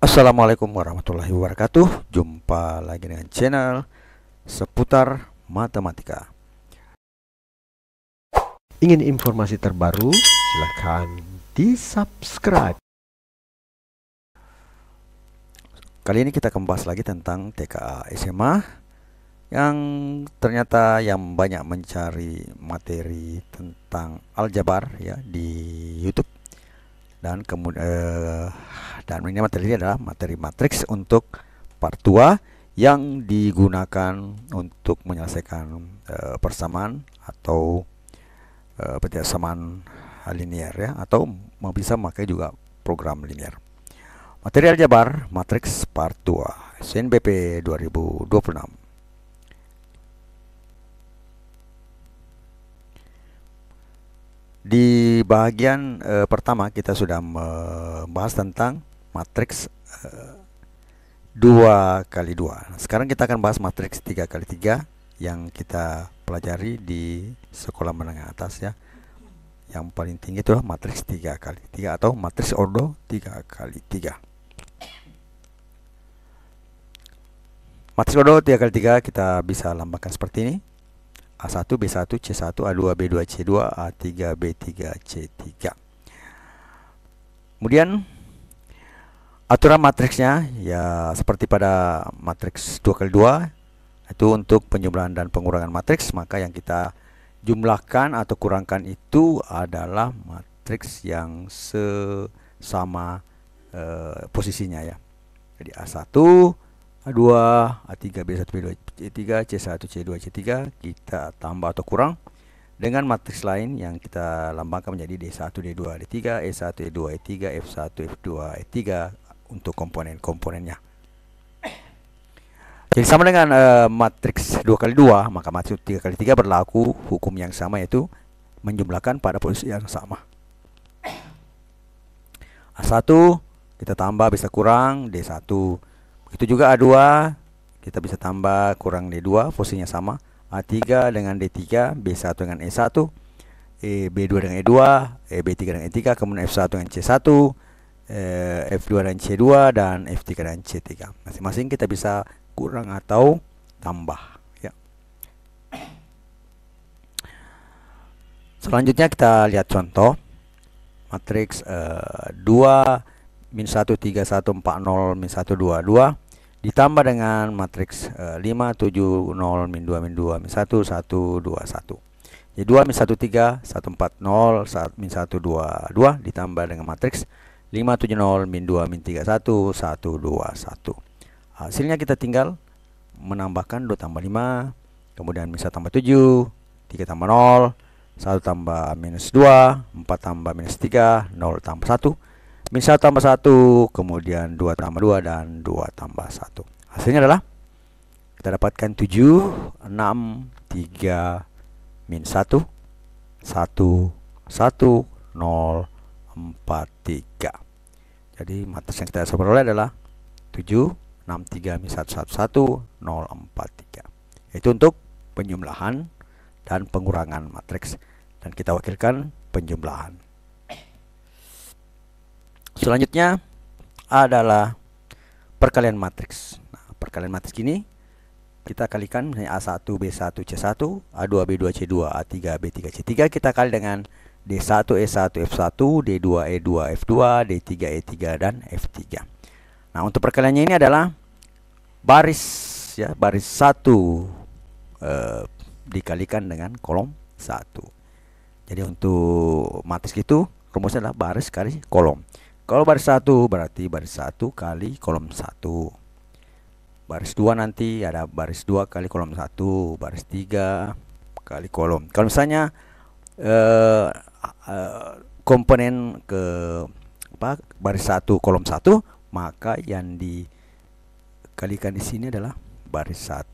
Assalamualaikum warahmatullahi wabarakatuh. Jumpa lagi dengan channel seputar matematika. Ingin informasi terbaru? Silahkan di-subscribe. Kali ini kita akan bahas lagi tentang TKA SMA yang ternyata yang banyak mencari materi tentang aljabar ya di YouTube. Dan kemudian ini materi ini adalah materi matriks untuk part 2 yang digunakan untuk menyelesaikan persamaan atau persamaan linear ya, atau mau bisa memakai juga program linear. Materi aljabar matriks part 2 SNBP 2026. Di bagian pertama kita sudah membahas tentang matriks 2 kali 2. Sekarang kita akan bahas matriks 3 kali 3 yang kita pelajari di sekolah menengah atas ya. Yang paling tinggi itu matriks 3 kali 3 atau matriks ordo 3 kali 3. Matriks ordo 3 kali 3 kita bisa lambangkan seperti ini. A1, B1, C1, A2, B2, C2, A3, B3, C3. Kemudian aturan matriksnya ya seperti pada matriks 2 kali 2, itu untuk penjumlahan dan pengurangan matriks, maka yang kita jumlahkan atau kurangkan itu adalah matriks yang sesama posisinya ya. Jadi A1, A2, A3, B1, B2, C3, C1, C2, C3 kita tambah atau kurang dengan matriks lain yang kita lambangkan menjadi D1, D2, D3, E1, E2, E3, F1, F2, E3 untuk komponen-komponennya. Jadi sama dengan matriks 2 kali 2, maka matriks 3 kali 3 berlaku hukum yang sama, yaitu menjumlahkan pada posisi yang sama. A1 kita tambah bisa kurang D1. Begitu juga A2 kita bisa tambah kurang D2, posisinya sama. A3 dengan D3, B1 dengan E1, B2 dengan E2, B3 dengan E3, kemudian F1 dengan C1, F2 dengan C2, dan F3 dengan C3. Masing-masing kita bisa kurang atau tambah ya. Selanjutnya kita lihat contoh matriks 2 min 1 3 1 4 0 min 1 2 2 ditambah dengan matriks 5 7 0 min 2 min 2 min 1 1 2 1. Jadi 2 min 1 3 1 4 0 min 1 2 2 ditambah dengan matriks 5 7 0 min 2 min 3 1 1 2 1. Hasilnya kita tinggal menambahkan 2 tambah 5, kemudian min 1 tambah 7, 3 tambah 0, 1 tambah minus 2, 4 tambah minus 3, 0 tambah 1, min 1 tambah 1, kemudian 2 tambah 2, dan 2 tambah 1. Hasilnya adalah kita dapatkan 7, 6, 3, min 1, 1, 1, 0, 4, 3. Jadi matriks yang kita peroleh adalah 7, 6, 3, min 1, 1, 1, 0, 4, 3. Itu untuk penjumlahan dan pengurangan matriks, dan kita wakilkan penjumlahan. Selanjutnya adalah perkalian matriks. Nah, perkalian matriks ini kita kalikan A1, B1, C1, A2, B2, C2, A3, B3, C3 kita kali dengan D1, E1, F1, D2, E2, F2, D3, E3, dan F3. Nah, untuk perkaliannya ini adalah baris ya, baris 1 dikalikan dengan kolom 1. Jadi untuk matriks itu rumusnya adalah baris kali kolom. Kalau baris 1 berarti baris 1 kali kolom 1. Baris 2 nanti ada baris 2 kali kolom 1, baris 3 kali kolom. Kalau misalnya komponen ke baris 1 kolom 1, maka yang dikalikan di sini adalah baris 1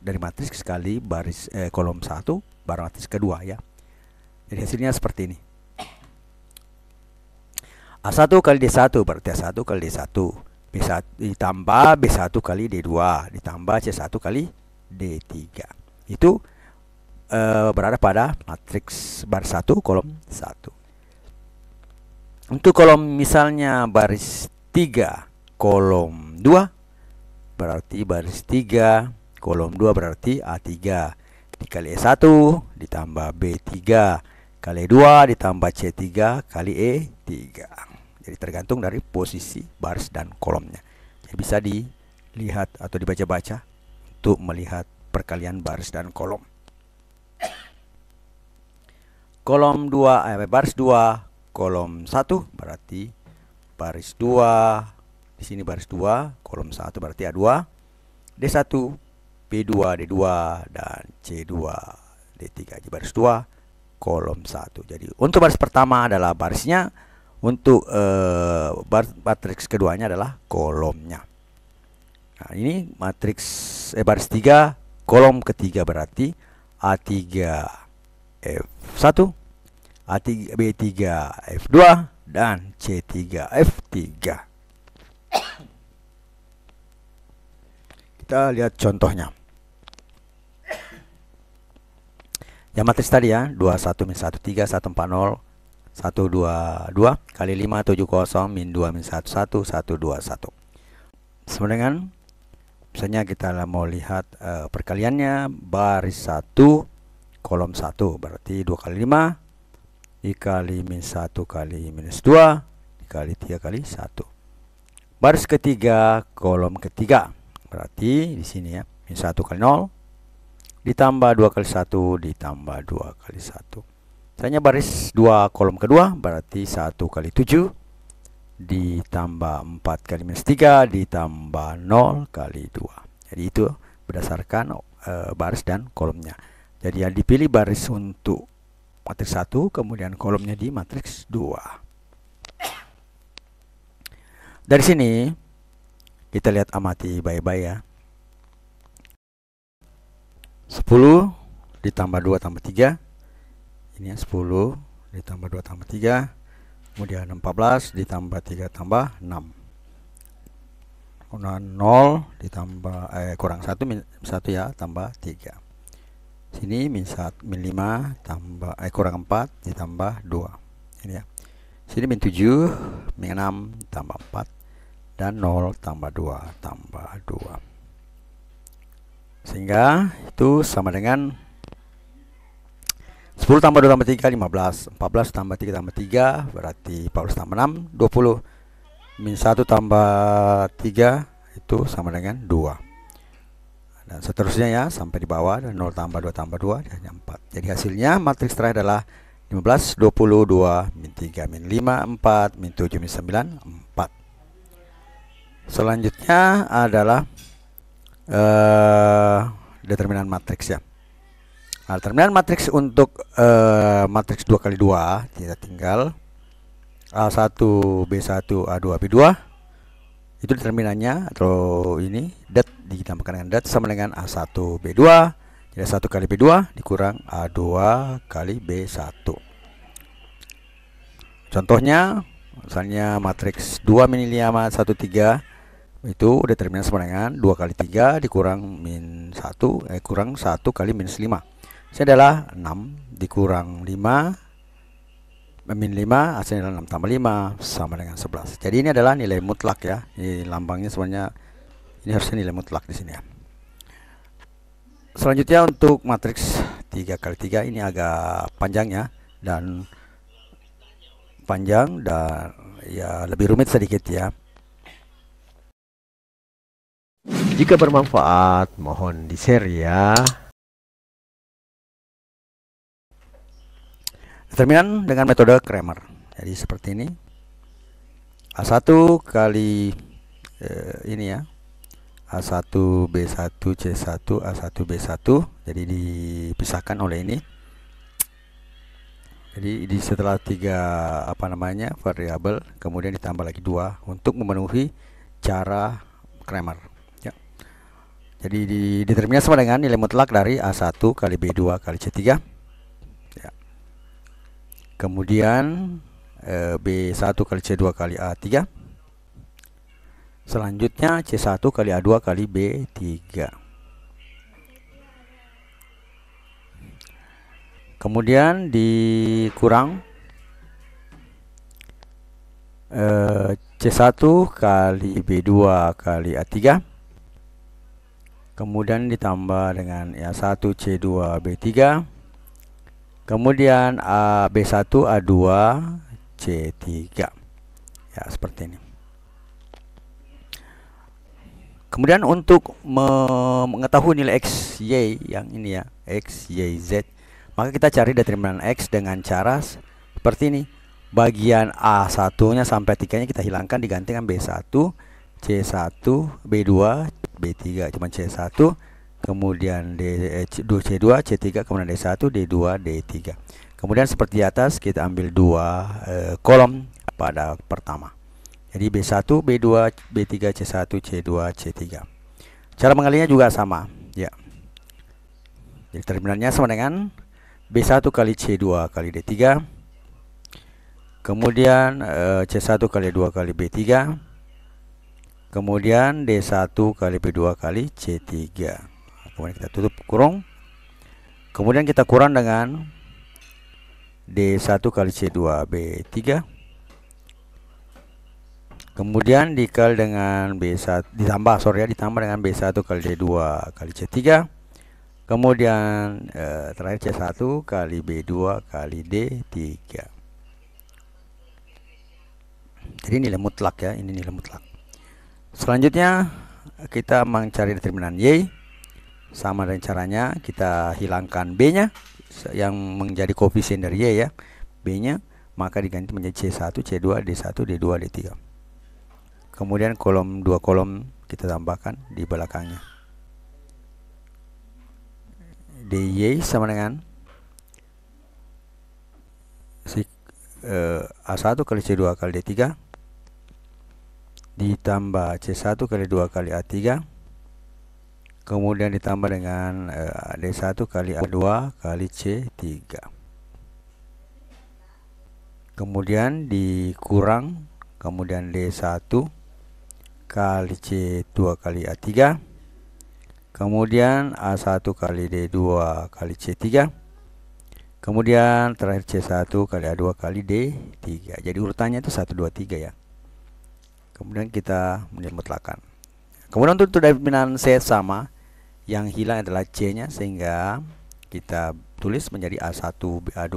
dari matriks kali baris kolom 1 baru matriks kedua ya. Jadi hasilnya seperti ini. A1 kali D1 berarti A1 kali D1, B1 ditambah B1 kali D2 ditambah C1 kali D3. Itu berada pada matriks baris 1 kolom 1. Untuk kolom misalnya baris 3 kolom 2 berarti baris 3 kolom 2 berarti A3 dikali E1 ditambah B3 kali E2 ditambah C3 kali E3. Jadi tergantung dari posisi baris dan kolomnya. Jadi bisa dilihat atau dibaca-baca untuk melihat perkalian baris dan kolom. Kolom 2 baris 2 kolom 1 berarti baris 2, di sini baris 2 kolom 1 berarti A2, D1, B2, D2 dan C2, D3. Jadi baris 2 kolom 1. Jadi untuk baris pertama adalah barisnya, untuk matriks keduanya adalah kolomnya. Nah, ini matriks baris 3 kolom ketiga berarti A3 F1, A3 B3 F2 dan C3 F3. Kita lihat contohnya. Yang matriks tadi ya, 21 min 13 140 122 kali 5 70 min 2 min 11 121. Sama dengan misalnya kita mau lihat perkaliannya baris 1 kolom 1 berarti 2 kali 5 dikali min 1 kali minus 2 dikali 3 kali 1. Baris ketiga kolom ketiga berarti di sini ya, min 1 kali 0 ditambah 2 kali 1 ditambah 2 kali 1. Misalnya baris 2 kolom kedua berarti 1 kali 7 ditambah 4 kali minus 3 ditambah 0 kali 2. Jadi itu berdasarkan baris dan kolomnya. Jadi yang dipilih baris untuk matriks 1, kemudian kolomnya di matriks 2. Dari sini kita lihat, amati baik-baik ya. 10 ditambah 2 tambah 3. Ini ya, 10 ditambah 2 tambah 3. Kemudian 14 ditambah 3 tambah 6. Kemudian 0 ditambah kurang 1 min 1 ya, tambah 3. Sini min 5 tambah kurang 4 ditambah 2. Ini ya. Sini min 7 min 6 tambah 4 dan 0 tambah 2 tambah 2. Sehingga itu sama dengan 10 tambah 2 tambah 3 15. 14 tambah 3 tambah 3 berarti 14 tambah 6 20. Min 1 tambah 3 itu sama dengan 2. Dan seterusnya ya sampai di bawah, dan 0 tambah 2 tambah 2 hanya 4. Jadi hasilnya matriks terakhir adalah 15 20 2 min 3 min 5 4 min 7 min 9 4. Selanjutnya adalah determinan matriks ya. Nah, determinan matriks untuk matriks 2 kali 2 kita tinggal A1 B1 A2 B2. Itu determinannya atau ini dat ditambahkan dengan dat sama dengan A1 B2. Jadi 1 kali B2 dikurang A2 kali B1. Contohnya misalnya matriks 2 min 5 1 3 itu determinan sama dengan 2 kali 3 dikurang min 1 kurang 1 kali minus 5. Ini adalah 6 dikurang 5 min 5 hasilnya adalah 6 tambah 5 sama dengan 11. Jadi ini adalah nilai mutlak ya. Ini lambangnya sebenarnya ini harusnya nilai mutlak di sini ya. Selanjutnya untuk matriks 3 kali 3 ini agak panjang ya, dan ya lebih rumit sedikit ya. Jika bermanfaat, mohon di-share ya. Determinan dengan metode Cramer. Jadi seperti ini. A1 kali ini ya. A1 B1 C1 A1 B1. Jadi dipisahkan oleh ini. Jadi setelah 3 variabel, kemudian ditambah lagi 2 untuk memenuhi cara Cramer ya. Jadi dideterminasi sama dengan nilai mutlak dari A1 kali B2 kali C3 ya. Kemudian B1 kali C2 kali A3. Selanjutnya C1 kali A2 kali B3. Kemudian dikurang C1 kali B2 kali A3, kemudian ditambah dengan A1 C2 B3, kemudian B1 A2 C3. Ya, seperti ini. Kemudian untuk mengetahui nilai X, Y yang ini ya, X, Y, Z, maka kita cari determinan X dengan cara seperti ini. Bagian A1-nya sampai 3-nya kita hilangkan, digantikan B1, C1, B2, B3, cuma C1, kemudian C2, C3, kemudian D1, D2, D3. Kemudian seperti di atas, kita ambil 2 kolom pada pertama. Jadi B1, B2, B3, C1, C2, C3. Cara mengalinya juga sama, ya. Jadi terminalnya sama dengan B1 kali C2 kali D3, kemudian C1 kali 2 kali B3, kemudian D1 kali B2 kali C3. Kemudian kita tutup kurung, kemudian kita kurang dengan D1 kali C2 B3, kemudian dikali dengan B1 ditambah dengan B1 kali D2 kali C3, kemudian terakhir C1 kali B2 kali D3. Jadi nilai mutlak ya, ini nilai mutlak. Selanjutnya kita mencari determinan Y. Sama dengan caranya, kita hilangkan B-nya yang menjadi koefisien dari Y ya, B-nya, maka diganti menjadi C1, C2, D1, D2, D3. Kemudian dua kolom kita tambahkan di belakangnya. DY sama dengan A1 kali C2 kali D3 ditambah C1 kali 2 kali A3, kemudian ditambah dengan D1 kali A2 kali C3, kemudian dikurang, kemudian D1 kali C2 kali A3, kemudian A1 kali D2 kali C3, kemudian terakhir C1 kali A2 kali D3. Jadi urutannya itu 1, 2, 3 ya. Kemudian kita menyebutkan. Kemudian untuk determinan Z sama, yang hilang adalah C-nya, sehingga kita tulis menjadi A1, A2,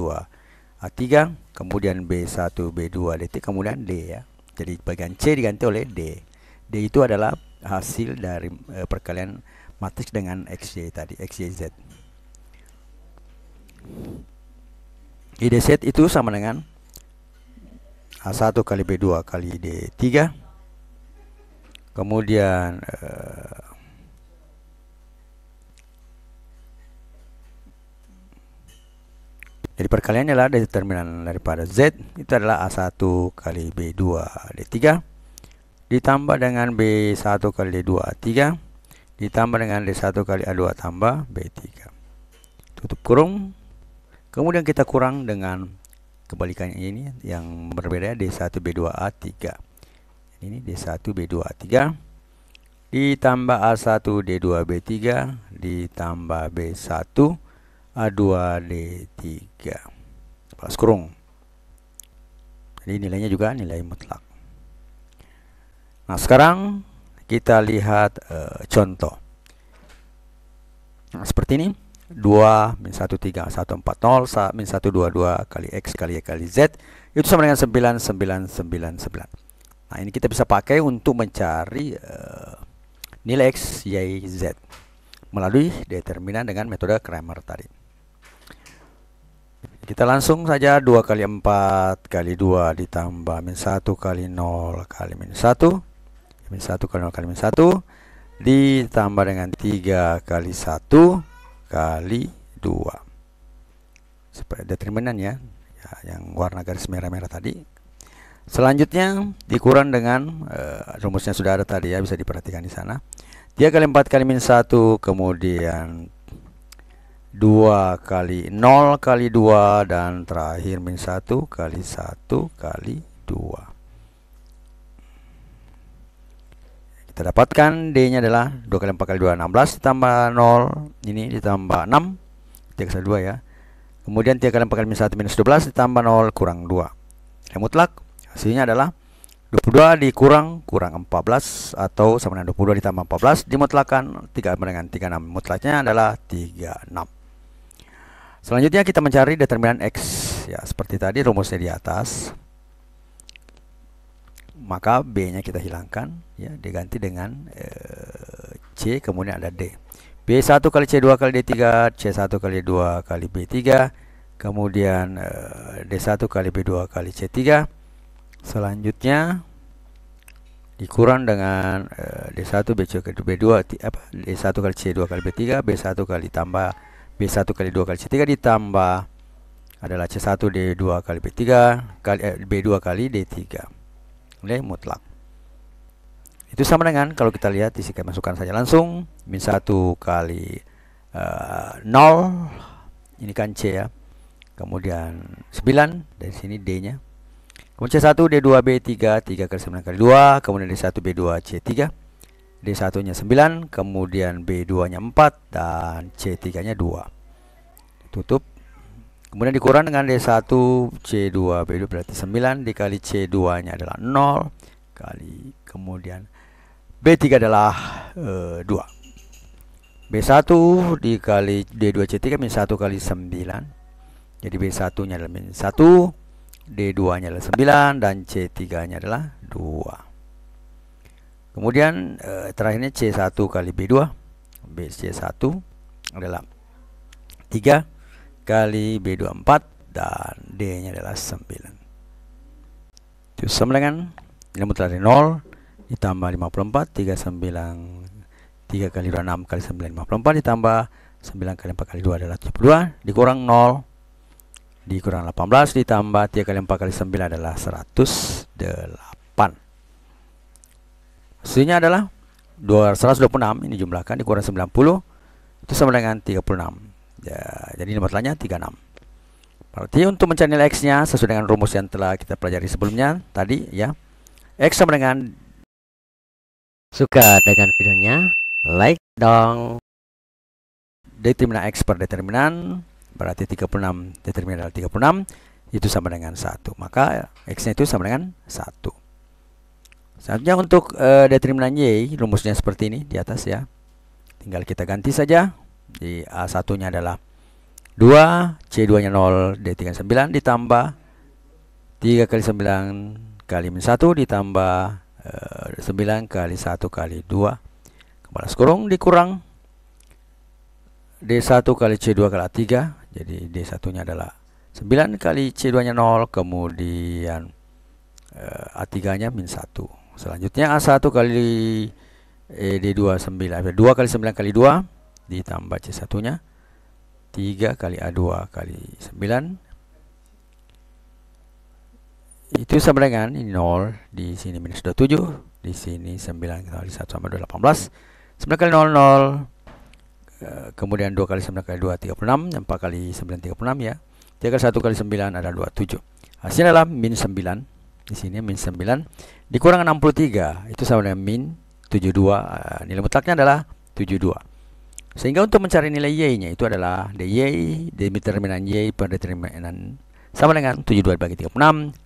A3, kemudian B1, B2, D3, kemudian D ya. Jadi bagian C diganti oleh D. D itu adalah hasil dari perkalian matriks dengan XY tadi, XYZ. IDZ itu sama dengan A1 kali B2 kali D3, kemudian jadi perkaliannya adalah determinan daripada Z itu adalah A1 kali B2 D3 ditambah dengan B1 kali D2 A3 ditambah dengan D1 kali A2 tambah B3. Tutup kurung. Kemudian kita kurang dengan kebalikannya ini yang berbeda, D1 B2 A3. Ini D1 B2 A3 ditambah A1 D2 B3 ditambah B1 A2 D3 plus kurung. Jadi nilainya juga nilai mutlak. Nah, sekarang kita lihat contoh. Nah, seperti ini. 2 min 1 3 1 4 0 min 1 2 2 kali X kali Y kali Z itu sama dengan 9 9 9 9. Nah, ini kita bisa pakai untuk mencari nilai X, Y, Z melalui determinan dengan metode Cramer tadi. Kita langsung saja 2 kali 4 kali 2 ditambah min 1 kali 0 kali min 1 min 1 kali 0 kali min 1 ditambah dengan 3 kali 1 kali 2. Seperti determinan ya, yang warna garis merah-merah tadi. Selanjutnya dikurang dengan rumusnya sudah ada tadi ya, bisa diperhatikan di sana. 3 kali 4 kali min 1, kemudian 2 kali 0 kali 2 dan terakhir min 1 kali 1 kali 2. Kita dapatkan D-nya adalah 2 kali 4 kali 2 16 ditambah 0 ini ditambah 6 3 kali 2 ya. Kemudian 3 kali 4 kali min 1 minus 12 ditambah 0 kurang 2. Yang mutlak hasilnya adalah 22 dikurang 14 atau sama dengan 22 ditambah 14 dimutlakan 3 sama dengan 36. Mutlaknya adalah 36. Selanjutnya kita mencari determinan X. Ya, seperti tadi rumusnya di atas. Maka B-nya kita hilangkan, ya, diganti dengan C, kemudian ada D. B1 kali C2 kali D3, C1 kali 2 kali B3, kemudian D1 kali B2 kali C3. Selanjutnya dikurang dengan D1 B2 D1 kali C2 kali B3, B1 kali tambah B1 kali 2 kali C3 ditambah adalah C1 D2 kali B3 kali B2 kali D3. Oleh mutlak. Itu sama dengan kalau kita lihat di sini, masukkan saja langsung min 1 kali 0, ini kan C ya, kemudian 9 dari sini D nya, kemudian C1 D2 B3 3 kali 9 kali 2, kemudian D1 B2 C3, D1 nya 9, kemudian B2 nya 4 dan C3 nya 2, tutup. Kemudian dikurang dengan D1 C2 B2 berarti 9 dikali C2 nya adalah 0 kali, kemudian B3 adalah 2. B1 dikali D2 C3 min 1 kali 9. Jadi B1 nya adalah min 1, D2 nya adalah 9 dan C3 nya adalah 2. Kemudian terakhirnya C1 kali B2. C1 adalah 3 kali B2 4 dan D nya adalah 9. Itu sama dengan ini mutlak dari 0 ditambah 54 3 kali 2 6 kali 9 54 ditambah 9 kali 4 kali 2 adalah 72 dikurang 0 dikurang 18 ditambah 3 kali 4 kali 9 adalah 108. Hasilnya adalah 126. Ini jumlahkan dikurang 90 itu sama dengan 36 ya, jadi mutlaknya 36. Berarti untuk mencari nilai X nya sesuai dengan rumus yang telah kita pelajari sebelumnya tadi ya, X sama dengan, suka dengan videonya, like dong. determinan X per determinan berarti 36, determinan adalah 36, itu sama dengan 1. Maka X nya itu sama dengan 1. Selanjutnya untuk determinan Y, rumusnya seperti ini di atas ya. Tinggal kita ganti saja. Di A1 nya adalah 2, C2 nya 0, D3 9 ditambah 3 kali 9 kali min 1 ditambah 9 kali 1 kali 2 kepala kurung dikurang D1 kali C2 kali A3. Jadi D1 nya adalah 9 kali C2 nya 0, kemudian A3 nya min 1. Selanjutnya A1 kali D2 9, 2 kali 9 kali 2 ditambah C1 nya 3 kali A2 kali 9 itu sama dengan ini 0, di sini minus 27, di sini 9 kali 1 sama 2 18, 9 kali 0 0, kemudian 2 kali 9 kali 2 36, 4 kali 9 36 ya, 3 kali 1 kali 9 adalah 27. Hasilnya adalah min 9, di sini min 9 dikurang 63 itu sama dengan min 72. Nilai mutlaknya adalah 72. Sehingga untuk mencari nilai Y-nya itu adalah DY, determinan Y per determinan sama dengan 72 bagi 36.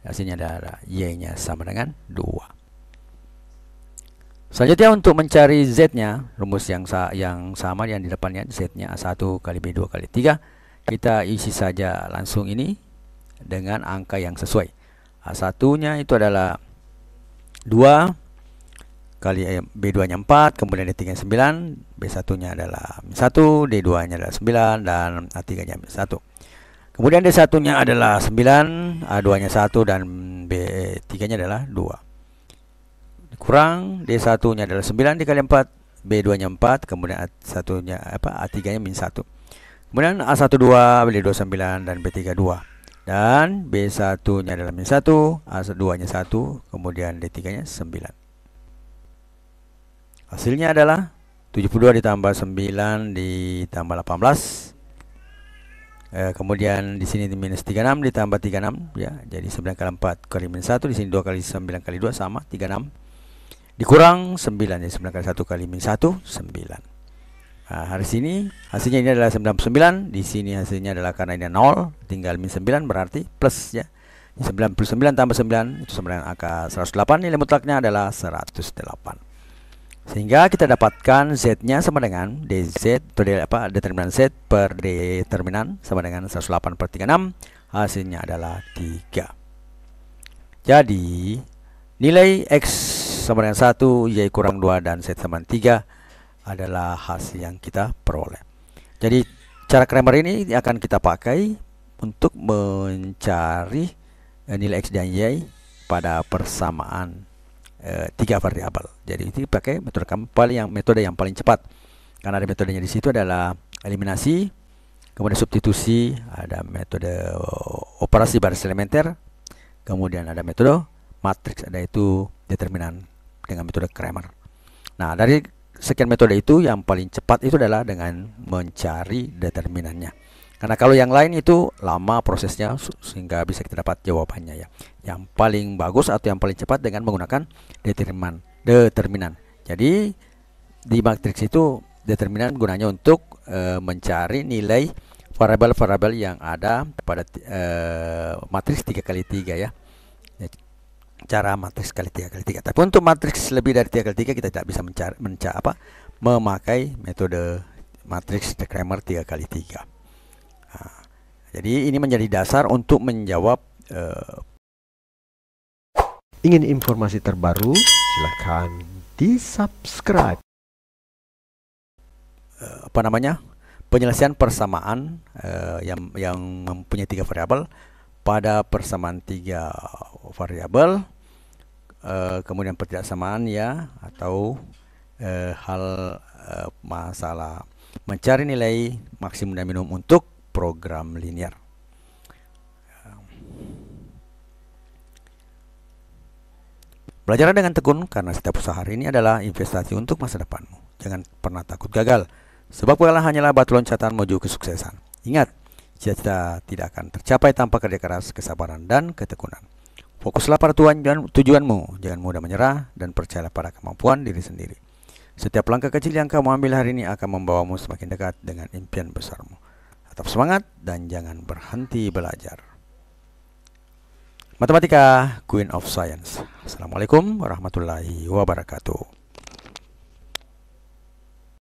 Hasilnya adalah Y-nya sama dengan 2. Selanjutnya untuk mencari Z-nya, rumus yang sama yang di depannya, Z-nya A1 kali B2 kali 3. Kita isi saja langsung ini dengan angka yang sesuai. A1-nya itu adalah 2 kali B2 nya 4, kemudian D3 nya 9, B1 nya adalah 1, D2 nya adalah 9 dan A3 nya 1. Kemudian D1 nya adalah 9, A2 nya 1 dan B3 nya adalah 2. Kurang D1 nya adalah 9 dikali 4, B2 nya 4, kemudian A1 nya A3 nya min 1. Kemudian A1 2, B2 9 dan B3 2. Dan B1 nya adalah min 1, A2 nya 1, kemudian D3 nya 9. Hasilnya adalah 72 ditambah 9 ditambah 18. Kemudian di sini minus 36 ditambah 36 ya. Jadi 9 kali 4 kali min 1, di sini 2 kali 9 kali 2 sama 36. Dikurang 9 ya, 9 kali 1 kali min 1 9. Nah, hari sini hasilnya ini adalah 99, di sini hasilnya adalah karena ini 0, tinggal min 9 berarti plus ya. 99 tambah 9 itu sama dengan angka 108. Nilai mutlaknya adalah 108. Sehingga kita dapatkan Z-nya sama dengan DZ atau determinan Z per determinan sama dengan 108 per 36. Hasilnya adalah 3. Jadi nilai X sama dengan 1, Y kurang 2, dan Z sama dengan 3 adalah hasil yang kita peroleh. Jadi cara Cramer ini akan kita pakai untuk mencari nilai X dan Y pada persamaan 3 variabel. Jadi itu pakai metode yang paling cepat. Karena ada metodenya di situ adalah eliminasi, kemudian substitusi, ada metode operasi baris elementer, kemudian ada metode matriks, ada itu determinan dengan metode Cramer. Nah, dari sekian metode itu yang paling cepat itu adalah dengan mencari determinannya. Karena kalau yang lain itu lama prosesnya sehingga bisa kita dapat jawabannya ya. Yang paling bagus atau yang paling cepat dengan menggunakan determinan. Jadi di matriks itu determinan gunanya untuk mencari nilai variabel-variabel yang ada pada matriks 3x3 ya. Cara matriks kali 3x3. Tapi untuk matriks lebih dari 3x3 kita tidak bisa memakai metode matriks Cramer 3x3. Nah, jadi ini menjadi dasar untuk menjawab. Ingin informasi terbaru? Silahkan di-subscribe. Penyelesaian persamaan yang mempunyai 3 variabel pada persamaan 3 variabel, kemudian pertidaksamaan ya, atau masalah mencari nilai maksimum dan minimum untuk program linear. Belajarlah dengan tekun karena setiap usaha hari ini adalah investasi untuk masa depanmu. Jangan pernah takut gagal, sebab kegagalan hanyalah batu loncatan menuju kesuksesan. Ingat, cita-cita tidak akan tercapai tanpa kerja keras, kesabaran, dan ketekunan. Fokuslah pada tujuanmu, jangan mudah menyerah, dan percayalah pada kemampuan diri sendiri. Setiap langkah kecil yang kamu ambil hari ini akan membawamu semakin dekat dengan impian besarmu. Tetap semangat dan jangan berhenti belajar. Matematika, Queen of Science. Assalamualaikum warahmatullahi wabarakatuh.